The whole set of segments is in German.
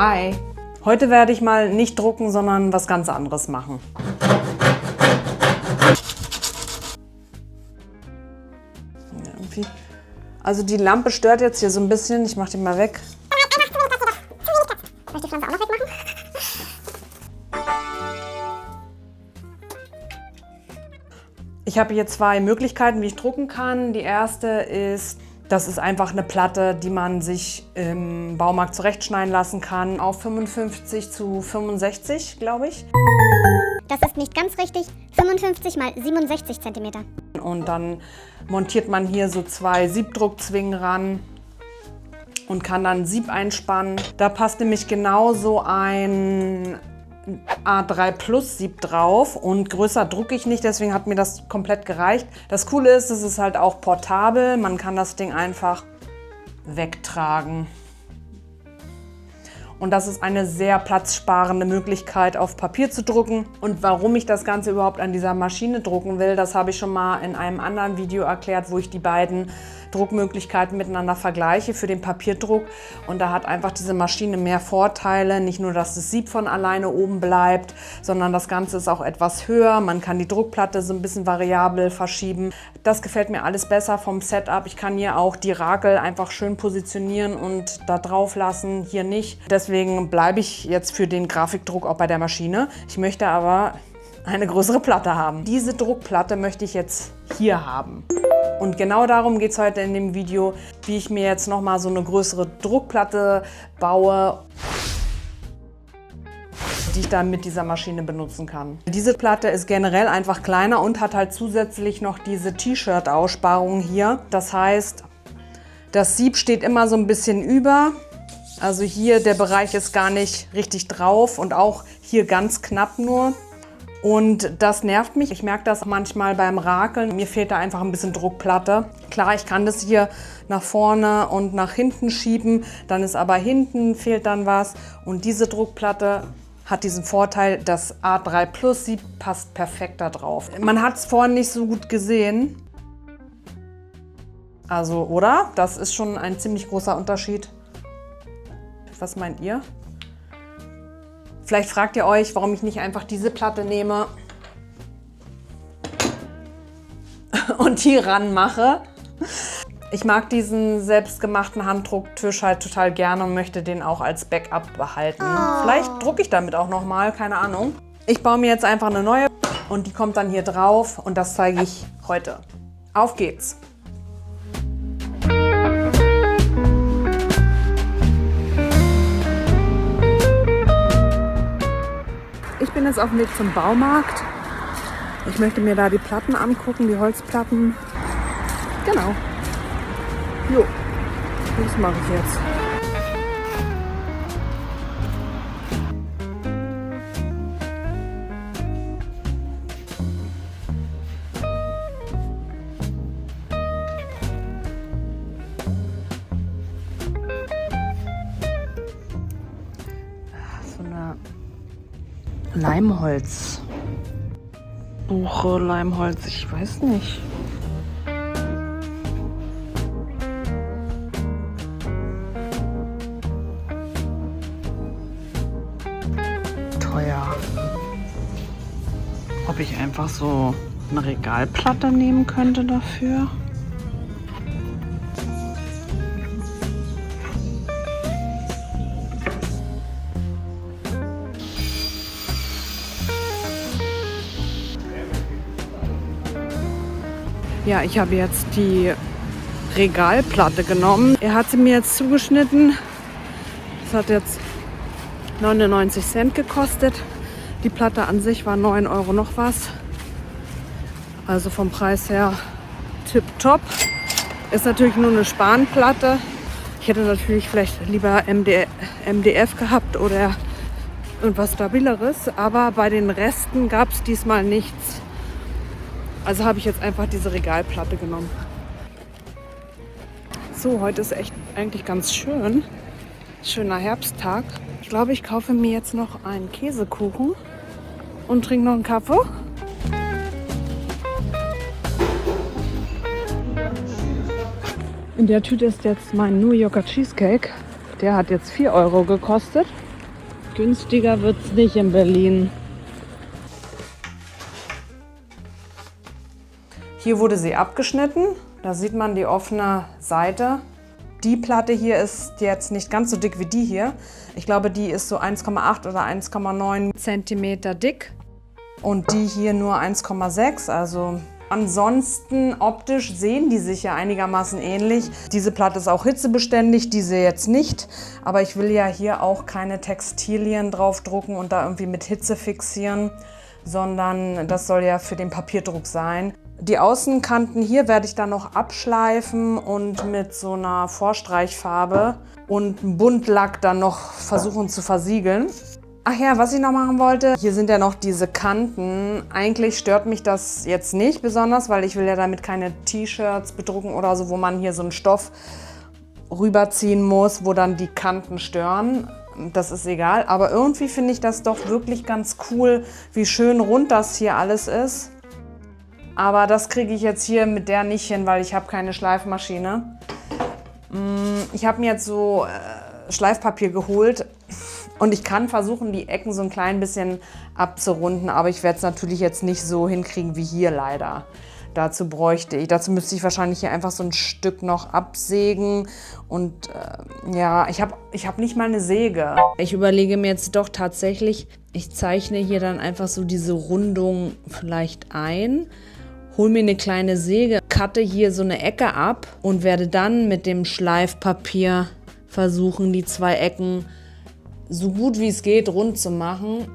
Hi! Heute werde ich mal nicht drucken, sondern was ganz anderes machen. Irgendwie. Also die Lampe stört jetzt hier so ein bisschen. Ich mache die mal weg. Soll ich die Pflanze auch noch wegmachen? Ich habe hier zwei Möglichkeiten, wie ich drucken kann. Die erste ist, das ist einfach eine Platte, die man sich im Baumarkt zurechtschneiden lassen kann. Auf 55 zu 65, glaube ich. Das ist nicht ganz richtig. 55 mal 67 cm. Und dann montiert man hier so zwei Siebdruckzwingen ran und kann dann Sieb einspannen. Da passt nämlich genauso ein A3 Plus Sieb drauf und größer drucke ich nicht, deswegen hat mir das komplett gereicht. Das Coole ist, es ist halt auch portabel, man kann das Ding einfach wegtragen. Und das ist eine sehr platzsparende Möglichkeit, auf Papier zu drucken. Und warum ich das Ganze überhaupt an dieser Maschine drucken will, das habe ich schon mal in einem anderen Video erklärt, wo ich die beiden Druckmöglichkeiten miteinander vergleiche für den Papierdruck. Und da hat einfach diese Maschine mehr Vorteile. Nicht nur, dass das Sieb von alleine oben bleibt, sondern das Ganze ist auch etwas höher. Man kann die Druckplatte so ein bisschen variabel verschieben. Das gefällt mir alles besser vom Setup. Ich kann hier auch die Rakel einfach schön positionieren und da drauf lassen, hier nicht. Deswegen bleibe ich jetzt für den Grafikdruck auch bei der Maschine. Ich möchte aber eine größere Platte haben. Diese Druckplatte möchte ich jetzt hier haben. Und genau darum geht es heute in dem Video, wie ich mir jetzt nochmal so eine größere Druckplatte baue, die ich dann mit dieser Maschine benutzen kann. Diese Platte ist generell einfach kleiner und hat halt zusätzlich noch diese T-Shirt-Aussparung hier. Das heißt, das Sieb steht immer so ein bisschen über. Also hier der Bereich ist gar nicht richtig drauf und auch hier ganz knapp nur. Und das nervt mich. Ich merke das manchmal beim Rakeln. Mir fehlt da einfach ein bisschen Druckplatte. Klar, ich kann das hier nach vorne und nach hinten schieben. Dann ist aber hinten fehlt dann was. Und diese Druckplatte hat diesen Vorteil, das A3 Plus Sieb passt perfekt da drauf. Man hat es vorhin nicht so gut gesehen. Also, oder? Das ist schon ein ziemlich großer Unterschied. Was meint ihr? Vielleicht fragt ihr euch, warum ich nicht einfach diese Platte nehme und die ranmache. Ich mag diesen selbstgemachten Handdrucktisch halt total gerne und möchte den auch als Backup behalten. Vielleicht drucke ich damit auch noch mal, keine Ahnung. Ich baue mir jetzt einfach eine neue und die kommt dann hier drauf und das zeige ich heute. Auf geht's! Ich bin jetzt auf dem Weg zum Baumarkt. Ich möchte mir da die Platten angucken, die Holzplatten. Genau. Jo, das mache ich jetzt. So eine Leimholz. Buche, Leimholz, ich weiß nicht. Teuer. Ob ich einfach so eine Regalplatte nehmen könnte dafür? Ja, ich habe jetzt die Regalplatte genommen. Er hat sie mir jetzt zugeschnitten. Das hat jetzt 99 Cent gekostet. Die Platte an sich war 9 Euro noch was. Also vom Preis her tipptopp. Ist natürlich nur eine Spanplatte. Ich hätte natürlich vielleicht lieber MDF gehabt oder irgendwas Stabileres. Aber bei den Resten gab es diesmal nichts. Also habe ich jetzt einfach diese Regalplatte genommen. So, heute ist echt eigentlich ganz schön. Schöner Herbsttag. Ich glaube, ich kaufe mir jetzt noch einen Käsekuchen und trinke noch einen Kaffee. In der Tüte ist jetzt mein New Yorker Cheesecake. Der hat jetzt 4 Euro gekostet. Günstiger wird's nicht in Berlin. Hier wurde sie abgeschnitten. Da sieht man die offene Seite. Die Platte hier ist jetzt nicht ganz so dick wie die hier. Ich glaube, die ist so 1,8 oder 1,9 Zentimeter dick. Und die hier nur 1,6. Also ansonsten optisch sehen die sich ja einigermaßen ähnlich. Diese Platte ist auch hitzebeständig, diese jetzt nicht. Aber ich will ja hier auch keine Textilien draufdrucken und da irgendwie mit Hitze fixieren, sondern das soll ja für den Papierdruck sein. Die Außenkanten hier werde ich dann noch abschleifen und mit so einer Vorstreichfarbe und Buntlack dann noch versuchen zu versiegeln. Ach ja, was ich noch machen wollte, hier sind ja noch diese Kanten. Eigentlich stört mich das jetzt nicht besonders, weil ich will ja damit keine T-Shirts bedrucken oder so, wo man hier so einen Stoff rüberziehen muss, wo dann die Kanten stören. Das ist egal, aber irgendwie finde ich das doch wirklich ganz cool, wie schön rund das hier alles ist. Aber das kriege ich jetzt hier mit der nicht hin, weil ich habe keine Schleifmaschine. Ich habe mir jetzt so Schleifpapier geholt und ich kann versuchen, die Ecken so ein klein bisschen abzurunden, aber ich werde es natürlich jetzt nicht so hinkriegen wie hier leider. Dazu müsste ich wahrscheinlich hier einfach so ein Stück noch absägen und ja, ich hab nicht mal eine Säge. Ich überlege mir jetzt doch tatsächlich, ich zeichne hier dann einfach so diese Rundung vielleicht ein, hole mir eine kleine Säge, cutte hier so eine Ecke ab und werde dann mit dem Schleifpapier versuchen, die zwei Ecken so gut wie es geht rund zu machen.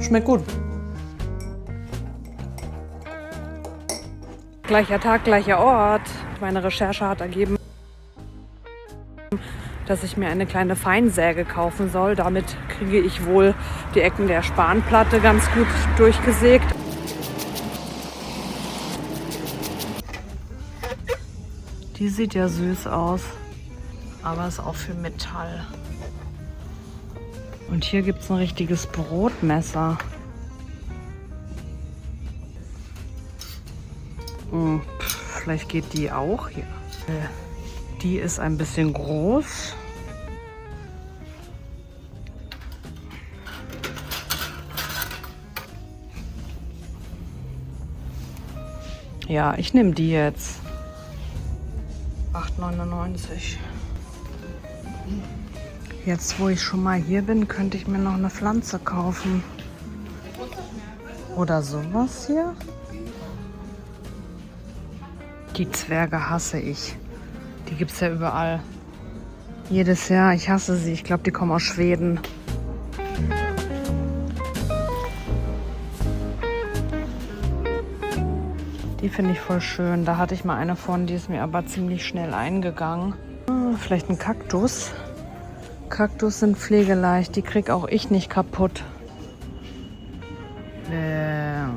Schmeckt gut. Gleicher Tag, gleicher Ort. Meine Recherche hat ergeben, dass ich mir eine kleine Feinsäge kaufen soll. Damit kriege ich wohl die Ecken der Spanplatte ganz gut durchgesägt. Die sieht ja süß aus, aber ist auch für Metall. Und hier gibt es ein richtiges Brotmesser. Vielleicht geht die auch hier. Die ist ein bisschen groß. Ja, ich nehme die jetzt. 8,99. Jetzt, wo ich schon mal hier bin, könnte ich mir noch eine Pflanze kaufen. Oder sowas hier. Die Zwerge hasse ich. Die gibt es ja überall. Jedes Jahr. Ich hasse sie. Ich glaube, die kommen aus Schweden. Die finde ich voll schön. Da hatte ich mal eine von, die ist mir aber ziemlich schnell eingegangen. Vielleicht ein Kaktus. Kaktus sind pflegeleicht. Die krieg auch ich nicht kaputt.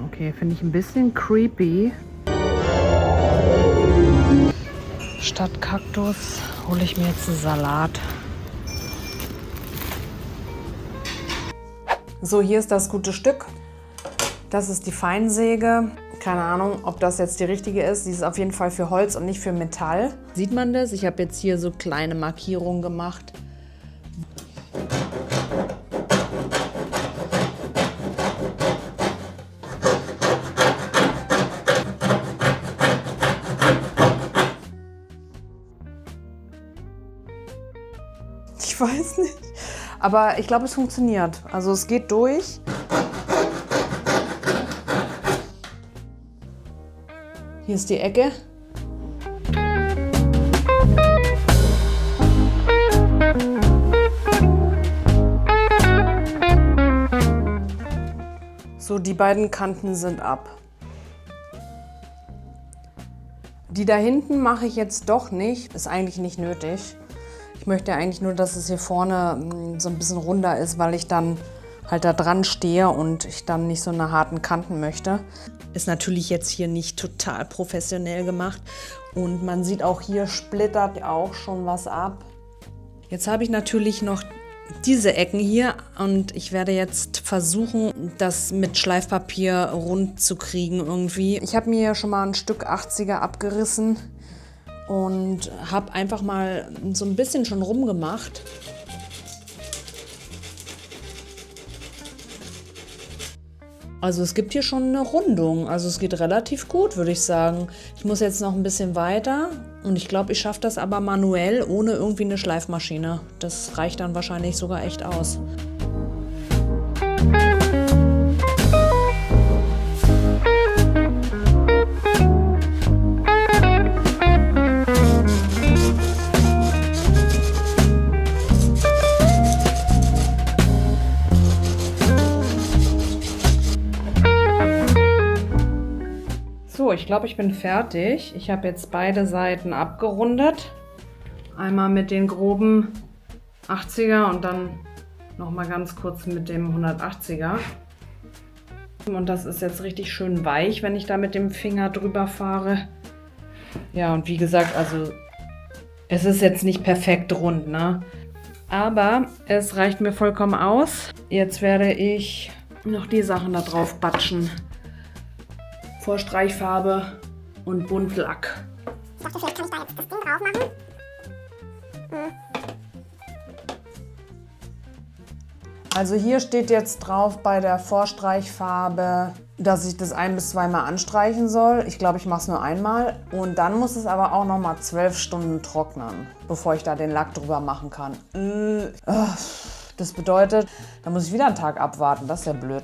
Okay, finde ich ein bisschen creepy. Statt Kaktus hole ich mir jetzt einen Salat. So, hier ist das gute Stück. Das ist die Feinsäge. Keine Ahnung, ob das jetzt die richtige ist. Die ist auf jeden Fall für Holz und nicht für Metall. Sieht man das? Ich habe jetzt hier so kleine Markierungen gemacht. Ich weiß nicht. Aber ich glaube, es funktioniert. Also es geht durch. Hier ist die Ecke. So, die beiden Kanten sind ab. Die da hinten mache ich jetzt doch nicht. Ist eigentlich nicht nötig. Ich möchte eigentlich nur, dass es hier vorne so ein bisschen runder ist, weil ich dann halt da dran stehe und ich dann nicht so eine harten Kanten möchte. Ist natürlich jetzt hier nicht total professionell gemacht und man sieht auch hier splittert auch schon was ab. Jetzt habe ich natürlich noch diese Ecken hier und ich werde jetzt versuchen, das mit Schleifpapier rund zu kriegen irgendwie. Ich habe mir schon mal ein Stück 80er abgerissen und habe einfach mal so ein bisschen schon rumgemacht. Also es gibt hier schon eine Rundung, also es geht relativ gut, würde ich sagen. Ich muss jetzt noch ein bisschen weiter und ich glaube, ich schaffe das aber manuell, ohne irgendwie eine Schleifmaschine. Das reicht dann wahrscheinlich sogar echt aus. So, ich glaube, ich bin fertig. Ich habe jetzt beide Seiten abgerundet. Einmal mit den groben 80er und dann noch mal ganz kurz mit dem 180er. Und das ist jetzt richtig schön weich, wenn ich da mit dem Finger drüber fahre. Ja, und wie gesagt, also es ist jetzt nicht perfekt rund, ne? Aber es reicht mir vollkommen aus. Jetzt werde ich noch die Sachen da drauf batschen. Vorstreichfarbe und Buntlack. Ich dachte, vielleicht kann ich da jetzt das Ding drauf machen. Also hier steht jetzt drauf bei der Vorstreichfarbe, dass ich das 1- bis 2-mal anstreichen soll. Ich glaube, ich mache es nur einmal. Und dann muss es aber auch noch mal 12 Stunden trocknen, bevor ich da den Lack drüber machen kann. Das bedeutet, da muss ich wieder einen Tag abwarten. Das ist ja blöd.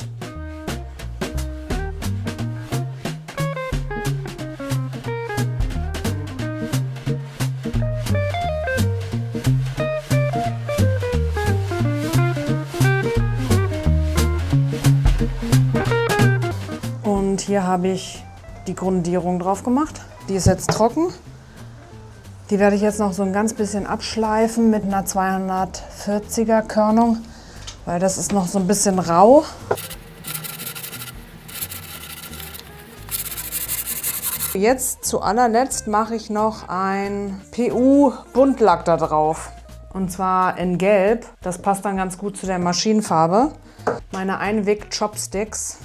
Und hier habe ich die Grundierung drauf gemacht. Die ist jetzt trocken. Die werde ich jetzt noch so ein ganz bisschen abschleifen mit einer 240er Körnung, weil das ist noch so ein bisschen rau. Jetzt zu allerletzt mache ich noch ein PU Buntlack da drauf. Und zwar in Gelb. Das passt dann ganz gut zu der Maschinenfarbe. Meine Einweg Chopsticks.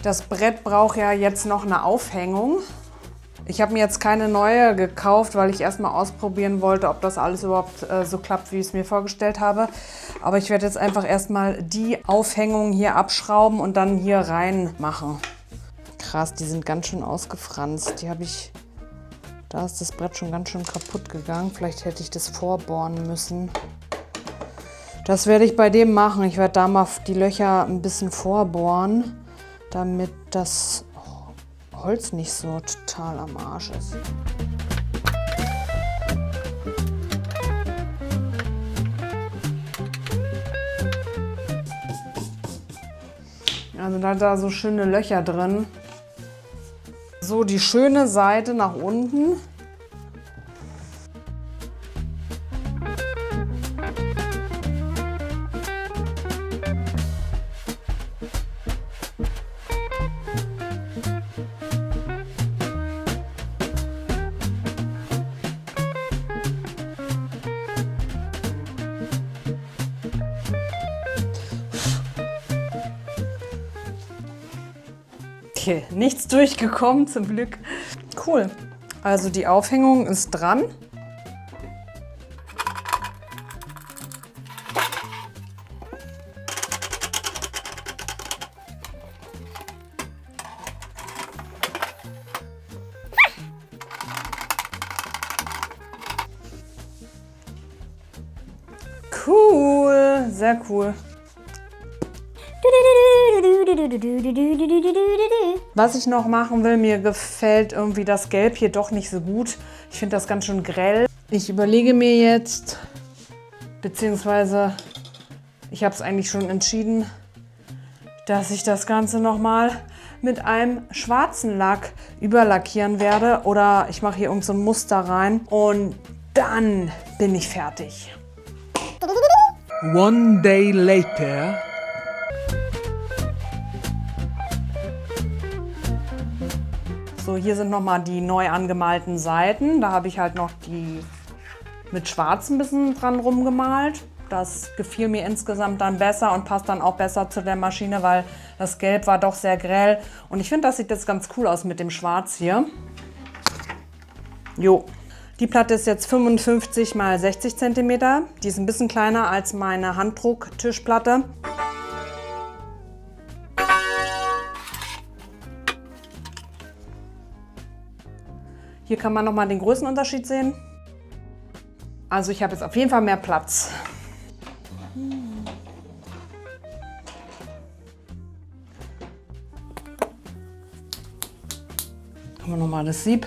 Das Brett braucht ja jetzt noch eine Aufhängung. Ich habe mir jetzt keine neue gekauft, weil ich erstmal ausprobieren wollte, ob das alles überhaupt so klappt, wie ich es mir vorgestellt habe. Aber ich werde jetzt einfach erstmal die Aufhängung hier abschrauben und dann hier rein machen. Krass, die sind ganz schön ausgefranst. Da ist das Brett schon ganz schön kaputt gegangen. Vielleicht hätte ich das vorbohren müssen. Das werde ich bei dem machen. Ich werde da mal die Löcher ein bisschen vorbohren, damit das Holz nicht so total am Arsch ist. Also da hat da so schöne Löcher drin. So die schöne Seite nach unten. Okay, nichts durchgekommen, zum Glück. Cool. Also die Aufhängung ist dran. Cool, sehr cool. Was ich noch machen will, mir gefällt irgendwie das Gelb hier doch nicht so gut. Ich finde das ganz schön grell. Ich überlege mir jetzt, Beziehungsweise, ich habe es eigentlich schon entschieden, dass ich das Ganze nochmal mit einem schwarzen Lack überlackieren werde. Oder ich mache hier irgend so ein Muster rein und dann bin ich fertig. One day later. So, hier sind nochmal die neu angemalten Seiten. Da habe ich halt noch die mit schwarz ein bisschen dran rumgemalt. Das gefiel mir insgesamt dann besser und passt dann auch besser zu der Maschine, weil das Gelb war doch sehr grell. Und ich finde, das sieht jetzt ganz cool aus mit dem Schwarz hier. Jo. Die Platte ist jetzt 55 x 60 cm. Die ist ein bisschen kleiner als meine Handdrucktischplatte. Hier kann man nochmal den Größenunterschied sehen. Also ich habe jetzt auf jeden Fall mehr Platz. Haben wir nochmal das Sieb.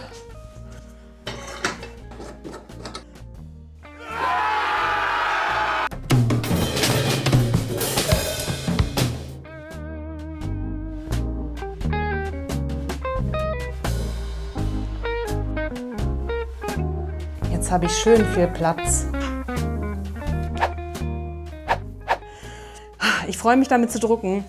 Jetzt habe ich schön viel Platz. Ich freue mich damit zu drucken.